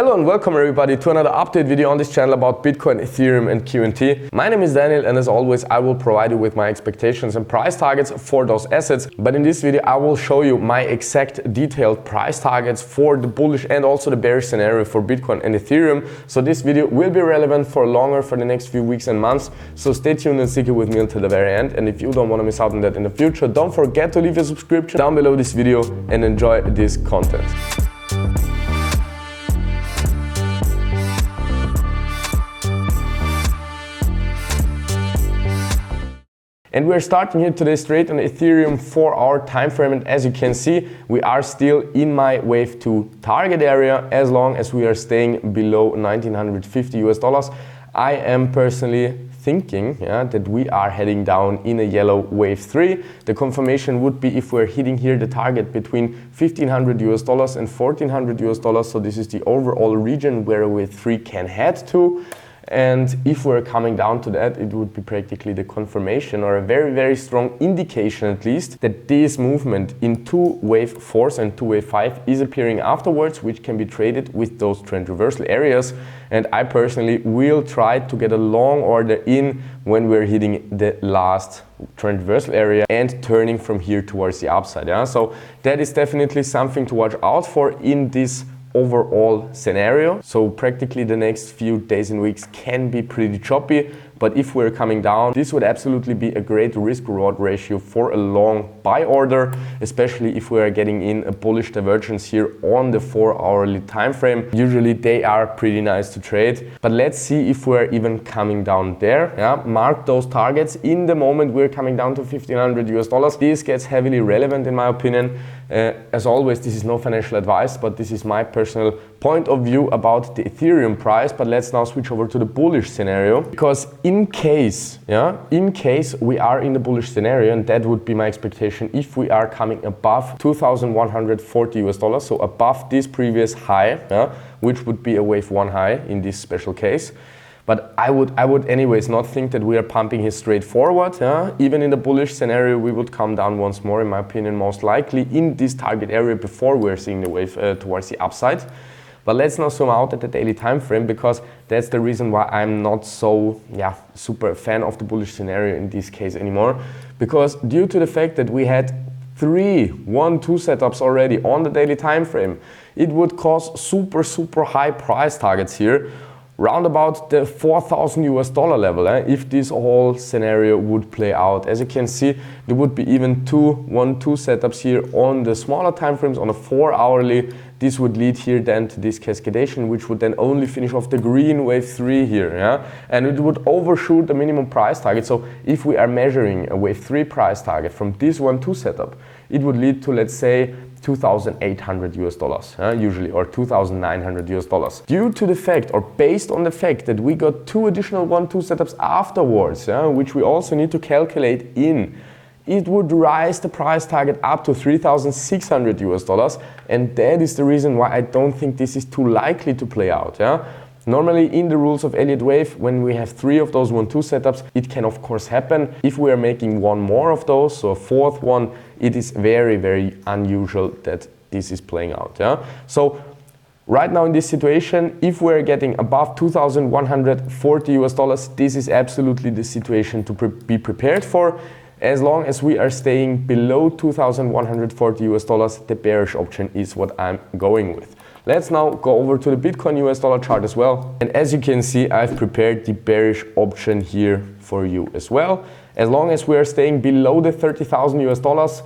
Hello and welcome everybody to another update video on this channel about Bitcoin, Ethereum and Quant. My name is Daniel and as always I will provide you with my expectations and price targets for those assets. But in this video I will show you my exact detailed price targets for the bullish and also the bearish scenario for Bitcoin and Ethereum. So this video will be relevant for the next few weeks and months. So stay tuned and stick with me until the very end. And if you don't want to miss out on that in the future, don't forget to leave a subscription down below this video and enjoy this content. And we're starting here today straight on Ethereum 4-hour time frame, and as you can see, we are still in my wave 2 target area as long as we are staying below 1950 US dollars. I am personally thinking that we are heading down in a yellow wave 3. The confirmation would be if we're hitting here the target between 1500 US dollars and 1400 US dollars. So this is the overall region where wave 3 can head to. And if we're coming down to that, it would be practically the confirmation or a very, very strong indication at least that this movement in 2 wave 4s and 2 wave 5 is appearing afterwards, which can be traded with those trend reversal areas. And I personally will try to get a long order in when we're hitting the last trend reversal area and turning from here towards the upside. So that is definitely something to watch out for in this overall scenario. So practically the next few days and weeks can be pretty choppy, but if we're coming down, this would absolutely be a great risk reward ratio for a long buy order, especially if we are getting in a bullish divergence here on the 4-hourly time frame. Usually they are pretty nice to trade, but let's see if we're even coming down there. Mark those targets in the moment we're coming down to 1500 US dollars. This gets heavily relevant in my opinion. As always, this is no financial advice, but this is my personal point of view about the Ethereum price. But let's now switch over to the bullish scenario, because in case we are in the bullish scenario, and that would be my expectation if we are coming above 2140 US dollars, so above this previous high, which would be a wave 1 high in this special case. But I would anyways not think that we are pumping here straight forward. Even in the bullish scenario, we would come down once more, in my opinion, most likely in this target area before we're seeing the wave towards the upside. But let's now zoom out at the daily time frame, because that's the reason why I'm not so super fan of the bullish scenario in this case anymore. Because due to the fact that we had 3 1-2 setups already on the daily time frame, it would cause super high price targets here, round about the 4,000 US dollar level, if this whole scenario would play out. As you can see, there would be even 2 1-2 setups here on the smaller time frames on a 4-hourly. This would lead here then to this cascadation, which would then only finish off the green wave 3 here, and it would overshoot the minimum price target. So if we are measuring a wave 3 price target from this 1-2 setup, it would lead to, let's say, 2,800 US dollars, usually, or 2,900 US dollars. Due to the fact, or based on the fact that we got 2 additional 1-2 setups afterwards, which we also need to calculate in, it would rise the price target up to 3,600 US dollars. And that is the reason why I don't think this is too likely to play out. Normally in the rules of Elliott wave, when we have 3 of those 1-2 setups, it can of course happen. If we are making 1 more of those, so a 4th one, it is very unusual that this is playing out. So right now in this situation, if we're getting above 2,140 US dollars, this is absolutely the situation to be prepared for. As long as we are staying below 2,140 US dollars, the bearish option is what I'm going with. Let's now go over to the Bitcoin US dollar chart as well. And as you can see, I've prepared the bearish option here for you as well. As long as we are staying below the 30,000 US dollars,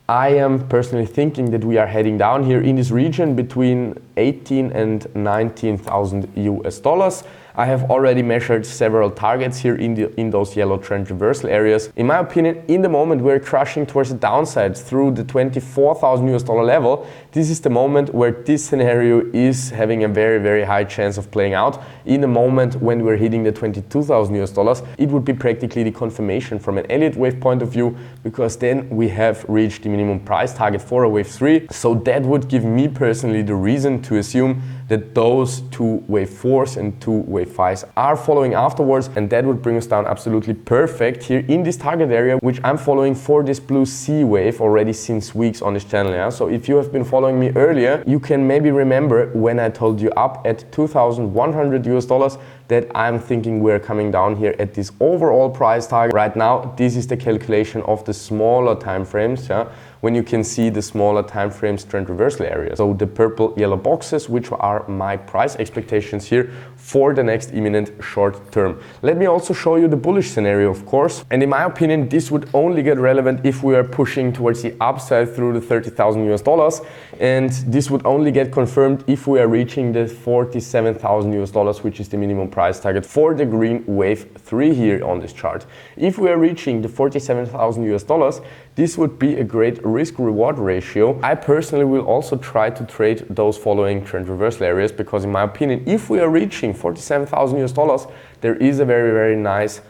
I am personally thinking that we are heading down here in this region between 18 and 19,000 US dollars. I have already measured several targets here in those yellow trend reversal areas. In my opinion, in the moment we're crushing towards the downside through the 24,000 US dollar level, this is the moment where this scenario is having a very high chance of playing out. In the moment when we're hitting the 22,000 US dollars, it would be practically the confirmation from an Elliott wave point of view, because then we have reached the minimum price target for a wave 3. So that would give me personally the reason to assume that those two wave 4s and two wave 5s are following afterwards, and that would bring us down absolutely perfect here in this target area, which I'm following for this blue C wave already since weeks on this channel. Yeah? So if you have been following me earlier, you can maybe remember when I told you up at 2,100 US dollars that I'm thinking we're coming down here at this overall price target. Right now, this is the calculation of the smaller time frames, yeah, when you can see the smaller time frames trend reversal areas. So the purple yellow boxes, which are my price expectations here for the next imminent short term. Let me also show you the bullish scenario, of course. And in my opinion, this would only get relevant if we are pushing towards the upside through the 30,000 US dollars. And this would only get confirmed if we are reaching the 47,000 US dollars, which is the minimum price target for the green wave 3 here on this chart. If we are reaching the 47,000 US dollars, this would be a great risk-reward ratio. I personally will also try to trade those following trend reversal areas, because in my opinion, if we are reaching 47,000 US dollars, there is a very, very nice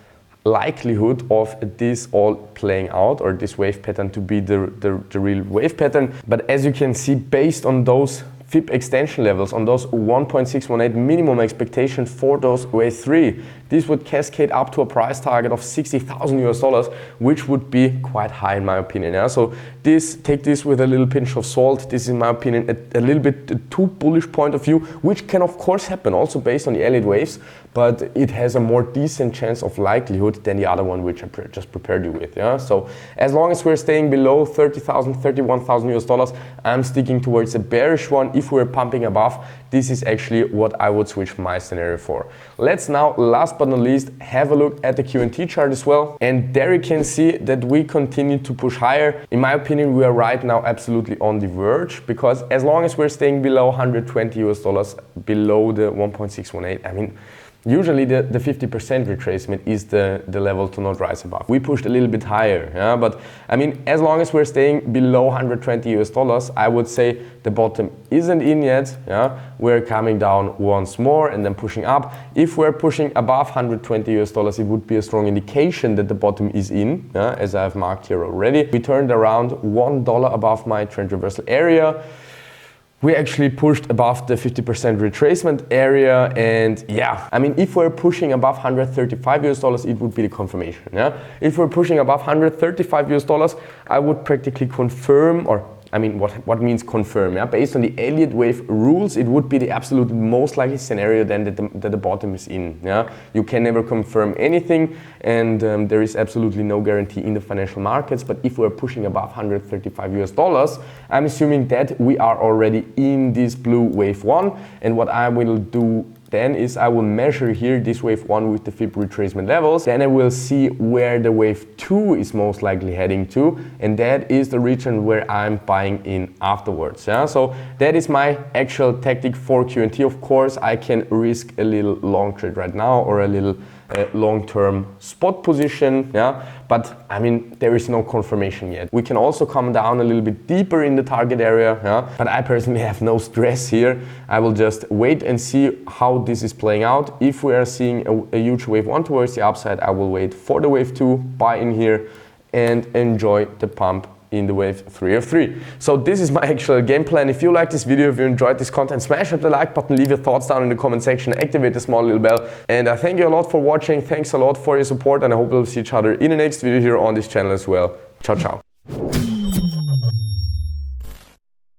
likelihood of this all playing out, or this wave pattern to be the real wave pattern. But as you can see, based on those FIB extension levels, on those 1.618 minimum expectations for those wave 3, this would cascade up to a price target of 60,000 US dollars, which would be quite high in my opinion. Yeah? So take this with a little pinch of salt. This is in my opinion a little bit too bullish point of view, which can of course happen also based on the Elliott waves, but it has a more decent chance of likelihood than the other one which I just prepared you with. Yeah? So as long as we're staying below 30,000, 31,000 US dollars, I'm sticking towards a bearish one. If we're pumping above, this is actually what I would switch my scenario for. Let's now, last but not least, have a look at the Q&T chart as well. And there you can see that we continue to push higher. In my opinion, we are right now absolutely on the verge, because as long as we're staying below 120 US dollars, below the 1.618, I mean, usually the 50% retracement is the level to not rise above. We pushed a little bit higher, yeah? But I mean, as long as we're staying below 120 US dollars, I would say the bottom isn't in yet. Yeah? We're coming down once more and then pushing up. If we're pushing above 120 US dollars, it would be a strong indication that the bottom is in, yeah? As I've marked here already. We turned around $1 above my trend reversal area. We actually pushed above the 50% retracement area, and yeah, I mean, if we're pushing above 135 US dollars, it would be the confirmation. Yeah, if we're pushing above 135 US dollars, I would practically confirm, or I mean, what means confirm? Yeah, based on the Elliott wave rules, it would be the absolute most likely scenario then that the bottom is in. Yeah, you can never confirm anything, and there is absolutely no guarantee in the financial markets. But if we're pushing above 135 US dollars, I'm assuming that we are already in this blue wave 1, and what I will do then is I will measure here this wave 1 with the FIB retracement levels. Then I will see where the wave 2 is most likely heading to, and that is the region where I'm buying in afterwards. Yeah? So that is my actual tactic for Q&T. Of course, I can risk a little long trade right now, or a little long-term spot position, yeah, but I mean, there is no confirmation yet. We can also come down a little bit deeper in the target area, yeah, but I personally have no stress here. I will just wait and see how this is playing out. If we are seeing a huge wave 1 towards the upside, I will wait for the wave 2, buy in here, and enjoy the pump in the wave 3 of 3. So this is my actual game plan. If you like this video, if you enjoyed this content, smash up the like button, leave your thoughts down in the comment section, activate the small little bell, and I thank you a lot for watching. Thanks a lot for your support, and I hope we'll see each other in the next video here on this channel as well. Ciao, ciao.